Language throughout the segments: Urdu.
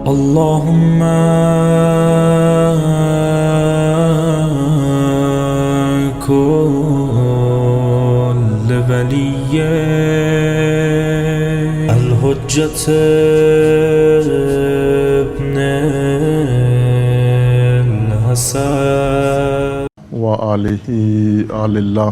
اللهم كل ولي الحجة ابن الحسن وآلہ آل اللہ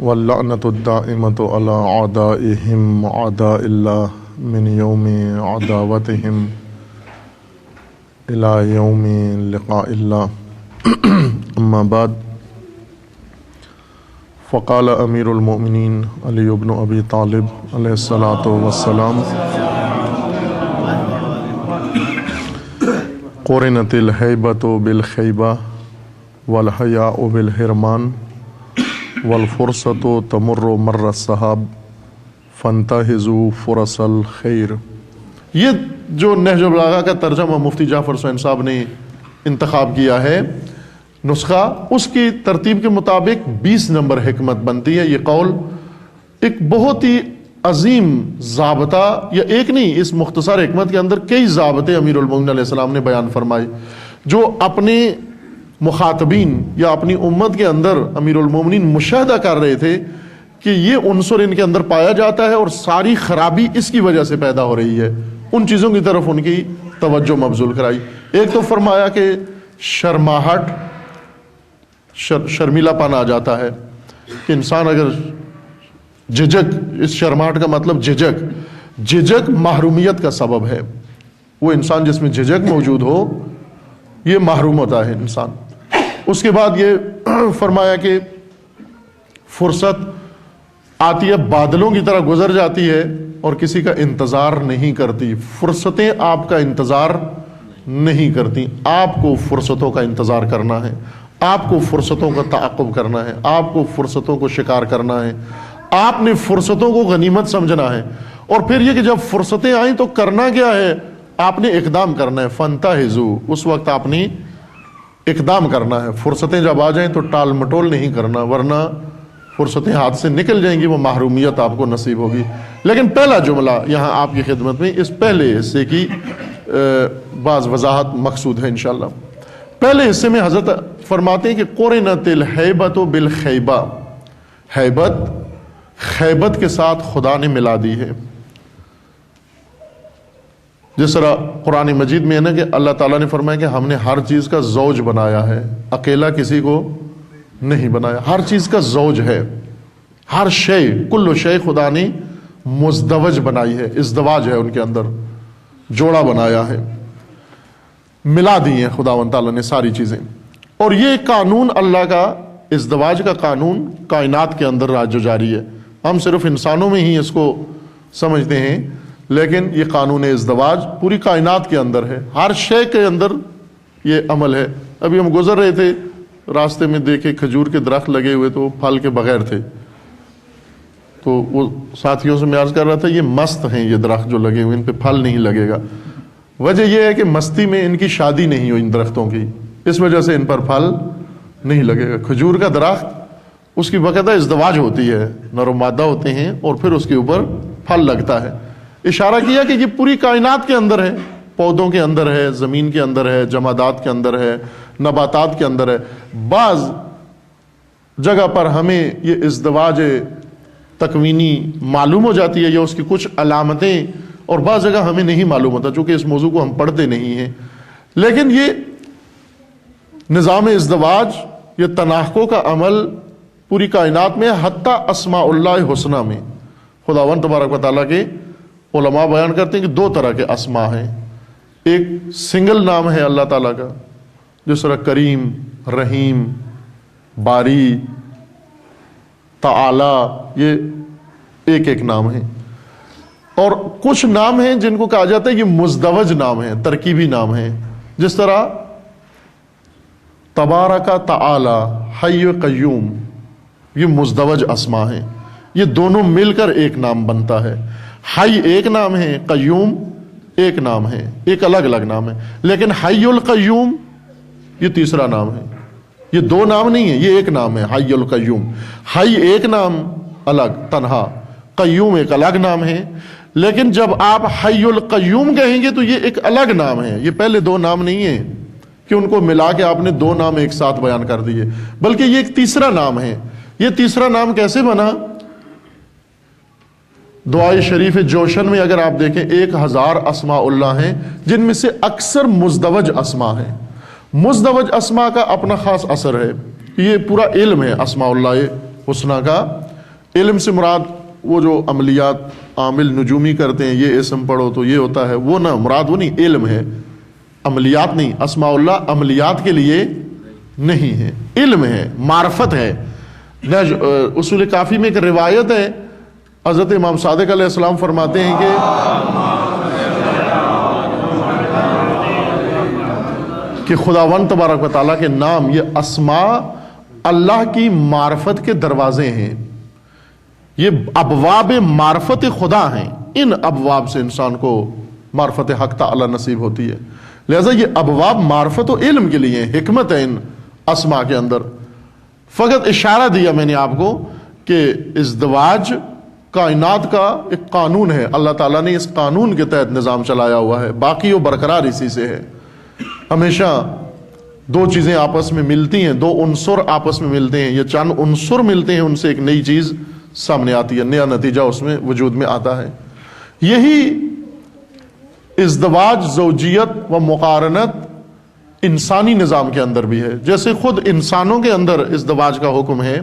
واللعنة الدائمة على أعدائهم أعداء الله من يوم عداوتهم إلى يوم لقاء الله أما بعد فقال أمير المؤمنين علي بن أبي طالب عليه الصلاة والسلام قرنت الهيبة بالخيبة والحياء بالحرمان والفرصة تمر مر السحاب فانتهزوا فرص الخير۔ یہ جو نہج البلاغہ کا ترجمہ مفتی جعفر حسین صاحب نے انتخاب کیا ہے نسخہ، اس کی ترتیب کے مطابق 20 نمبر حکمت بنتی ہے۔ یہ قول ایک بہت ہی عظیم ضابطہ، یا ایک نہیں، اس مختصر حکمت کے اندر کئی ضابطے امیر المومنین علیہ السلام نے بیان فرمائے جو اپنے مخاطبین یا اپنی امت کے اندر امیر المومنین مشاہدہ کر رہے تھے کہ یہ عنصر ان کے اندر پایا جاتا ہے اور ساری خرابی اس کی وجہ سے پیدا ہو رہی ہے۔ ان چیزوں کی طرف ان کی توجہ مبذول کرائی۔ ایک تو فرمایا کہ شرماہٹ، شرمیلا پن آ جاتا ہے کہ انسان اگر جھجک، اس شرماہٹ کا مطلب جھجک محرومیت کا سبب ہے۔ وہ انسان جس میں جھجک موجود ہو یہ محروم ہوتا ہے انسان۔ اس کے بعد یہ فرمایا کہ فرصت آتی ہے بادلوں کی طرح گزر جاتی ہے اور کسی کا انتظار نہیں کرتی۔ فرصتیں آپ کا انتظار نہیں کرتی، آپ کو فرصتوں کا انتظار کرنا ہے، آپ کو فرصتوں کا تعاقب کرنا ہے، آپ کو فرصتوں کو شکار کرنا ہے، آپ نے فرصتوں کو غنیمت سمجھنا ہے۔ اور پھر یہ کہ جب فرصتیں آئیں تو کرنا کیا ہے؟ آپ نے اقدام کرنا ہے۔ فانتہزوا، اس وقت آپ نے اقدام کرنا ہے۔ فرصتیں جب آ جائیں تو ٹال مٹول نہیں کرنا، ورنہ فرصتیں ہاتھ سے نکل جائیں گی، وہ محرومیت آپ کو نصیب ہوگی۔ لیکن پہلا جملہ یہاں آپ کی خدمت میں اس پہلے حصے کی بعض وضاحت مقصود ہے انشاءاللہ۔ پہلے حصے میں حضرت فرماتے ہیں کہ قرنت الہیبۃ بالخیبہ، خیبت کے ساتھ خدا نے ملا دی ہے۔ جس طرح قرآن مجید میں ہے نا کہ اللہ تعالیٰ نے فرمایا کہ ہم نے ہر چیز کا زوج بنایا ہے، اکیلا کسی کو نہیں بنایا، ہر چیز کا زوج ہے، ہر شے، کل شے خدا نے مزدوج بنائی ہے، ازدواج ہے ان کے اندر، جوڑا بنایا ہے، ملا دی ہیں خداوند تعالیٰ نے ساری چیزیں۔ اور یہ قانون اللہ کا، ازدواج کا قانون کائنات کے اندر راج و جاری ہے۔ ہم صرف انسانوں میں ہی اس کو سمجھتے ہیں، لیکن یہ قانون ازدواج پوری کائنات کے اندر ہے، ہر شے کے اندر یہ عمل ہے۔ ابھی ہم گزر رہے تھے، راستے میں دیکھے کھجور کے درخت لگے ہوئے تو پھل کے بغیر تھے، تو وہ ساتھیوں سے میں عرض کر رہا تھا یہ مست ہیں، یہ درخت جو لگے ہوئے ان پہ پھل نہیں لگے گا۔ وجہ یہ ہے کہ مستی میں ان کی شادی نہیں ہوئی ان درختوں کی، اس وجہ سے ان پر پھل نہیں لگے گا۔ کھجور کا درخت، اس کی باقاعدہ ازدواج ہوتی ہے، نر و مادہ ہوتے ہیں اور پھر اس کے اوپر پھل لگتا ہے۔ اشارہ کیا کہ یہ پوری کائنات کے اندر ہے، پودوں کے اندر ہے، زمین کے اندر ہے، جمادات کے اندر ہے، نباتات کے اندر ہے۔ بعض جگہ پر ہمیں یہ ازدواج تکوینی معلوم ہو جاتی ہے یا اس کی کچھ علامتیں، اور بعض جگہ ہمیں نہیں معلوم ہوتا چونکہ اس موضوع کو ہم پڑھتے نہیں ہیں۔ لیکن یہ نظام ازدواج، یہ تناحقوں کا عمل پوری کائنات میں، حتیٰ اسماء اللہ حسنہ میں خداوند تبارک و تعالیٰ کے علماء بیان کرتے ہیں کہ دو طرح کے اسماء ہیں۔ ایک سنگل نام ہے اللہ تعالیٰ کا، جس طرح کریم، رحیم، باری، تعالی، یہ ایک ایک نام ہیں۔ اور کچھ نام ہیں جن کو کہا جاتا ہے یہ مزدوج نام ہیں، ترکیبی نام ہیں، جس طرح تبارک تعالی، حی قیوم، یہ مزدوج اسماء ہیں، یہ دونوں مل کر ایک نام بنتا ہے۔ حی ایک نام ہے، قیوم ایک نام ہے، ایک الگ الگ نام ہے، لیکن حی القیوم یہ تیسرا نام ہے، یہ دو نام نہیں ہے، یہ ایک نام ہے حی القیوم۔ حی ایک نام الگ تنہا، قیوم ایک الگ نام ہے، لیکن جب آپ حی القیوم کہیں گے تو یہ ایک الگ نام ہے، یہ پہلے دو نام نہیں ہیں کہ ان کو ملا کے آپ نے دو نام ایک ساتھ بیان کر دیے، بلکہ یہ ایک تیسرا نام ہے۔ یہ تیسرا نام کیسے بنا؟ دعائے شریف جوشن میں اگر آپ دیکھیں 1000 اسماء اللہ ہیں، جن میں سے اکثر مزدوج اسماء ہیں۔ مزدوج اسماء کا اپنا خاص اثر ہے، یہ پورا علم ہے اسماء اللہ حسنہ کا۔ علم سے مراد وہ جو عملیات عامل نجومی کرتے ہیں، یہ اسم پڑھو تو یہ ہوتا ہے، وہ نہ مراد، وہ نہیں، علم ہے، عملیات نہیں۔ اسماء اللہ عملیات کے لیے نہیں ہے، علم ہے، معرفت ہے۔ اصول کافی میں ایک روایت ہے، حضرت امام صادق علیہ السلام فرماتے ہیں کہ خداوند تبارک و تعالیٰ کے نام، یہ اسماء اللہ کی معرفت کے دروازے ہیں، یہ ابواب معرفت خدا ہیں، ان ابواب سے انسان کو معرفت حق تعالی نصیب ہوتی ہے۔ لہذا یہ ابواب معرفت و علم کے لیے ہیں، حکمت ہے ان اسماء کے اندر۔ فقط اشارہ دیا میں نے آپ کو کہ ازدواج کائنات کا ایک قانون ہے، اللہ تعالیٰ نے اس قانون کے تحت نظام چلایا ہوا ہے، باقی وہ برقرار اسی سے ہے۔ ہمیشہ دو چیزیں آپس میں ملتی ہیں، دو عنصر آپس میں ملتے ہیں، یہ چند عنصر ملتے ہیں، ان سے ایک نئی چیز سامنے آتی ہے، نیا نتیجہ اس میں وجود میں آتا ہے۔ یہی ازدواج، زوجیت و مقارنت انسانی نظام کے اندر بھی ہے۔ جیسے خود انسانوں کے اندر ازدواج کا حکم ہے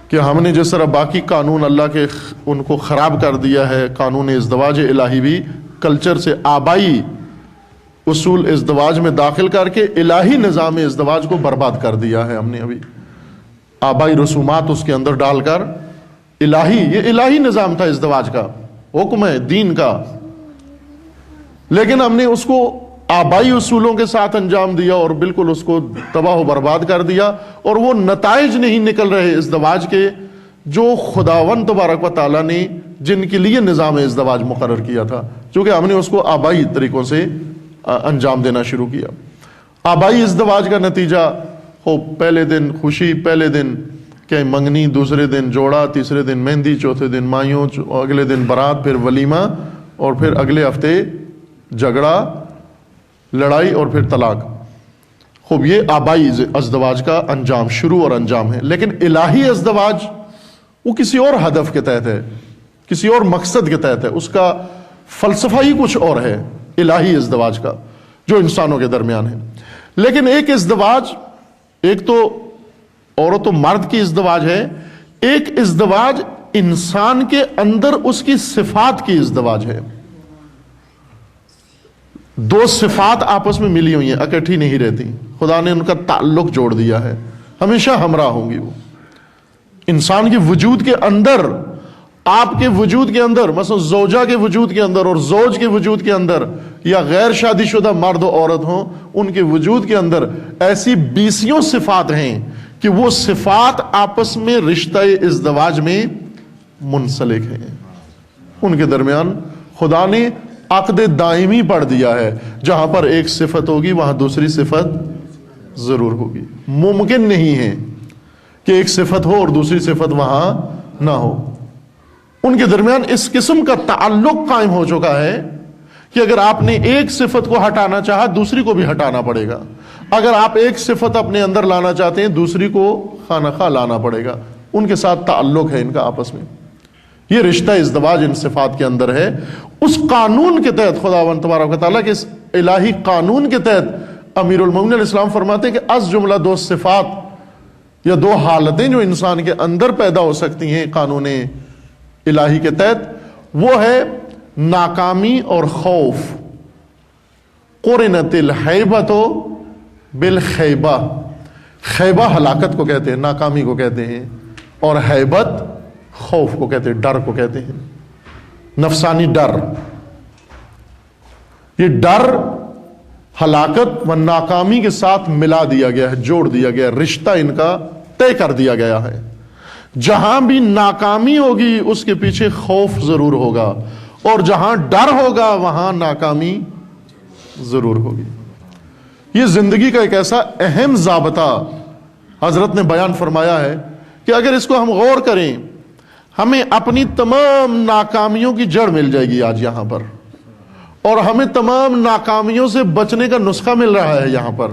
کہ ہم نے جس طرح باقی قانون اللہ کے ان کو خراب کر دیا ہے، قانون ازدواج الہی بھی کلچر سے آبائی اصول ازدواج میں داخل کر کے الہی نظام ازدواج کو برباد کر دیا ہے۔ ہم نے ابھی آبائی رسومات اس کے اندر ڈال کر یہ الہی نظام تھا، ازدواج کا حکم ہے دین کا، لیکن ہم نے اس کو آبائی اصولوں کے ساتھ انجام دیا اور بالکل اس کو تباہ و برباد کر دیا، اور وہ نتائج نہیں نکل رہے ازدواج کے جو خداوند تبارک و تعالیٰ نے جن کے لیے نظام ازدواج مقرر کیا تھا، چونکہ ہم نے اس کو آبائی طریقوں سے انجام دینا شروع کیا۔ آبائی ازدواج کا نتیجہ ہو پہلے دن خوشی، پہلے دن کہ منگنی، دوسرے دن جوڑا، تیسرے دن مہندی، چوتھے دن مایوں، اگلے دن برات، پھر ولیمہ، اور پھر اگلے ہفتے جھگڑا، لڑائی، اور پھر طلاق۔ خوب یہ آبائی ازدواج کا انجام، شروع اور انجام ہے۔ لیکن الہی ازدواج وہ کسی اور ہدف کے تحت ہے، کسی اور مقصد کے تحت ہے، اس کا فلسفہ ہی کچھ اور ہے الہی ازدواج کا جو انسانوں کے درمیان ہے۔ لیکن ایک ازدواج، ایک تو عورت و مرد کی ازدواج ہے، ایک ازدواج انسان کے اندر اس کی صفات کی ازدواج ہے۔ دو صفات آپس میں ملی ہوئی ہیں، اکٹھی نہیں رہتی، خدا نے ان کا تعلق جوڑ دیا ہے، ہمیشہ ہمراہ ہوں گی۔ وہ انسان کے وجود کے اندر، آپ کے وجود کے اندر، مثلا زوجہ کے وجود کے اندر اور زوج کے وجود کے اندر، یا غیر شادی شدہ مرد و عورت ہوں، ان کے وجود کے اندر ایسی 20 صفات ہیں کہ وہ صفات آپس میں رشتہ ازدواج میں منسلک ہیں۔ ان کے درمیان خدا نے عقد دائمی پڑھ دیا ہے، جہاں پر ایک صفت ہوگی وہاں دوسری صفت ضرور ہوگی۔ ممکن نہیں ہے کہ ایک صفت ہو اور دوسری صفت وہاں نہ ہو۔ ان کے درمیان اس قسم کا تعلق قائم ہو چکا ہے کہ اگر آپ نے ایک صفت کو ہٹانا چاہا دوسری کو بھی ہٹانا پڑے گا، اگر آپ ایک صفت اپنے اندر لانا چاہتے ہیں دوسری کو خواہ لانا پڑے گا۔ ان کے ساتھ تعلق ہے ان کا آپس میں، یہ رشتہ ازدواج ان صفات کے اندر ہے۔ اس قانون کے تحت خداوند تبارک و تعالیٰ کے اس الہی قانون کے تحت امیر المومنین علیہ السلام فرماتے ہیں کہ از جملہ دو صفات یا دو حالتیں جو انسان کے اندر پیدا ہو سکتی ہیں قانون الہی کے تحت، وہ ہے ناکامی اور خوف۔ قرنت الحیبۃ بالخیبہ، خیبہ ہلاکت کو کہتے ہیں، ناکامی کو کہتے ہیں، اور حیبت خوف کو کہتے ہیں، ڈر کو کہتے ہیں، نفسانی ڈر۔ یہ ڈر ہلاکت و ناکامی کے ساتھ ملا دیا گیا ہے، جوڑ دیا گیا ہے، رشتہ ان کا طے کر دیا گیا ہے۔ جہاں بھی ناکامی ہوگی اس کے پیچھے خوف ضرور ہوگا، اور جہاں ڈر ہوگا وہاں ناکامی ضرور ہوگی۔ یہ زندگی کا ایک ایسا اہم ضابطہ حضرت نے بیان فرمایا ہے کہ اگر اس کو ہم غور کریں، ہمیں اپنی تمام ناکامیوں کی جڑ مل جائے گی آج یہاں پر، اور ہمیں تمام ناکامیوں سے بچنے کا نسخہ مل رہا ہے یہاں پر۔